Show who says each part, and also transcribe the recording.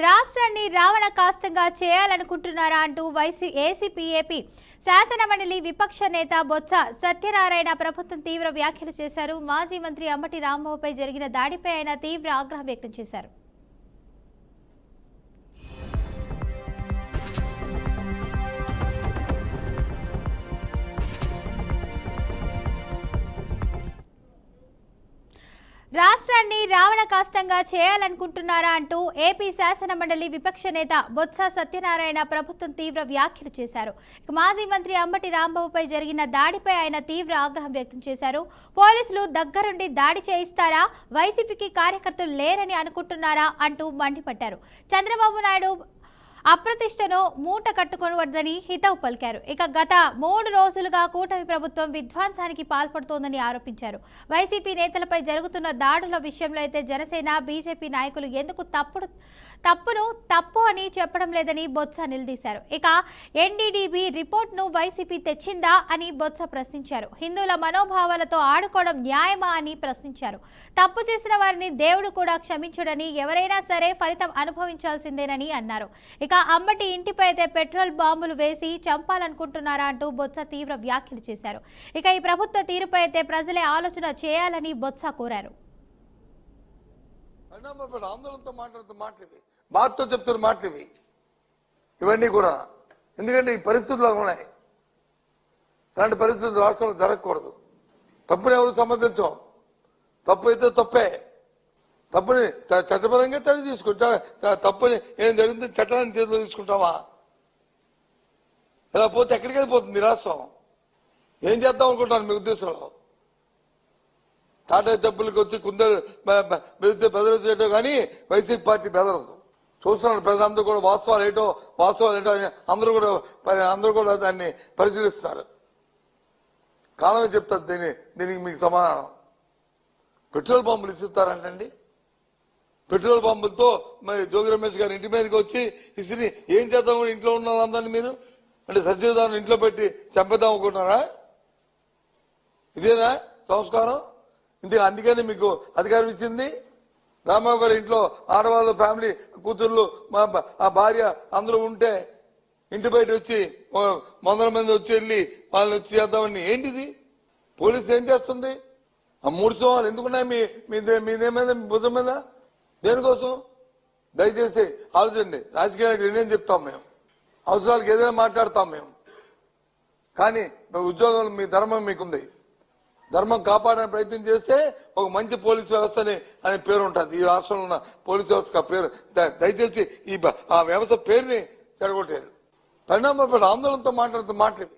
Speaker 1: రాష్ట్రాన్ని రావణ కాష్టంగా చేయాలనుకుంటున్నారా అంటూ ఏసీపీ శాసనమండలి విపక్ష నేత బొత్స సత్యనారాయణ ప్రభుత్వం తీవ్ర వ్యాఖ్యలు చేశారు. మాజీ మంత్రి అంబటి రాంబాబుపై జరిగిన దాడిపై ఆయన తీవ్ర ఆగ్రహం వ్యక్తం చేశారు. రాష్ట్రాన్ని రావణ కాష్టంగా చేయాలనుకుంటున్నారా అంటూ ఏపీ శాసనమండలి విపక్ష నేత బొత్స సత్యనారాయణ ప్రభుత్వం తీవ్ర వ్యాఖ్యలు చేశారు. మాజీ మంత్రి అంబటి రాంబాబుపై జరిగిన దాడిపై ఆయన తీవ్ర ఆగ్రహం వ్యక్తం చేశారు. పోలీసులు దగ్గరుండి దాడి చేయిస్తారా, వైసీపీకి కార్యకర్తలు లేరని అనుకుంటున్నారా అంటూ మండిపడ్డారు. చంద్రబాబు నాయుడు అప్రతిష్టను మూట కట్టుకోవద్దని హితవు పలికారు. ఇక గత 3 రోజులుగా కూటమి ప్రభుత్వం విధ్వంసానికి పాల్పడుతోందని ఆరోపించారు. వైసీపీ నేతలపై జరుగుతున్న దాడుల విషయంలో అయితే జనసేన, బీజేపీ నాయకులు ఎందుకు తప్పు అని చెప్పడం లేదని బొత్స నిలదీశారు. ఇక ఎన్డీడీబీ రిపోర్ట్ను వైసీపీ తెచ్చిందా అని బొత్స ప్రశ్నించారు. హిందువుల మనోభావాలతో ఆడుకోవడం న్యాయమా అని ప్రశ్నించారు. తప్పు చేసిన వారిని దేవుడు కూడా క్షమించడని, ఎవరైనా సరే ఫలితం అనుభవించాల్సిందేనని అన్నారు. ఇక అంబటి ఇంటిపై అయితే పెట్రోల్ బాంబులు వేసి చంపాలనుకుంటున్నారా అంటూ బొత్స తీవ్ర వ్యాఖ్యలు చేశారు. ఇక ఈ ప్రభుత్వ తీరుపై అయితే ప్రజలే ఆలోచన చేయాలని బొత్స కోరారు.
Speaker 2: ఆందోళనతో మాటలు చెప్తున్న మాటలు ఇవన్నీ కూడా ఎందుకంటే ఈ పరిస్థితులు ఉన్నాయి. ఇలాంటి పరిస్థితులు రాష్ట్రంలో జరగకూడదు. తప్పుని ఎవరు సమర్థించాం. తప్పు అయితే తప్పే. తప్పుని చట్టపరంగా చర్య తీసుకుంటా. తప్పుని ఏం జరిగింది చట్టాన్ని చేతిలో తీసుకుంటామా? ఇలా పోతే ఎక్కడికి వెళ్ళిపోతుంది రాష్ట్రం? ఏం చేద్దాం అనుకుంటాను మీ ఉద్దేశంలో? టాటా డబ్బులకి వచ్చి కుందరు బెదిరి చేయటం కానీ వైసీపీ పార్టీ బెదరదు. చూస్తున్నారు ప్రజలందరూ కూడా వాస్తవాలు ఏంటో అందరూ కూడా దాన్ని పరిశీలిస్తున్నారు. కాలమే చెప్తారు దీనికి మీకు సమాధానం. పెట్రోల్ బాంబులు ఇస్తారంటండి. పెట్రోల్ బాంబులతో మరి జోగి రమేష్ గారి ఇంటి మీదకి వచ్చి ఇసిరి ఏం చేద్దాం? ఇంట్లో ఉన్న అందరినీ మీరు అంటే సత్యదాన్ని ఇంట్లో పెట్టి చంపేద్దాం అనుకుంటున్నారా? ఇదేనా సంస్కారం? అందుకని మీకు అధికారం ఇచ్చింది. రామారావు గారి ఇంట్లో ఆడవాళ్ళు, ఫ్యామిలీ, కూతుర్లు, ఆ భార్య అందరూ ఉంటే ఇంటి బయట వచ్చి 100 మంది వచ్చి వెళ్ళి వాళ్ళని వచ్చి చేద్దామని ఏంటిది? పోలీసు ఏం చేస్తుంది? ఆ 3 సోమాలు ఎందుకున్నాయి మీదేమైందా భుజం మీద? దేనికోసం? దయచేసి ఆలోచండి. రాజకీయాలకు నేనేం చెప్తాం మేము, అవసరాలకు ఏదైనా మాట్లాడతాం మేము. కానీ ఉద్యోగాలు మీ ధర్మం మీకుంది. ధర్మం కాపాడడానికి ప్రయత్నం చేస్తే ఒక మంచి పోలీసు వ్యవస్థని అనే పేరు ఉంటుంది. ఈ రాష్ట్రంలో ఉన్న పోలీసు వ్యవస్థ పేరు దయచేసి ఆ వ్యవస్థ పేరుని చెడగొట్టారు. పరిణామపడి ఆందోళనతో మాట్లాడుతూ మాట్లాడి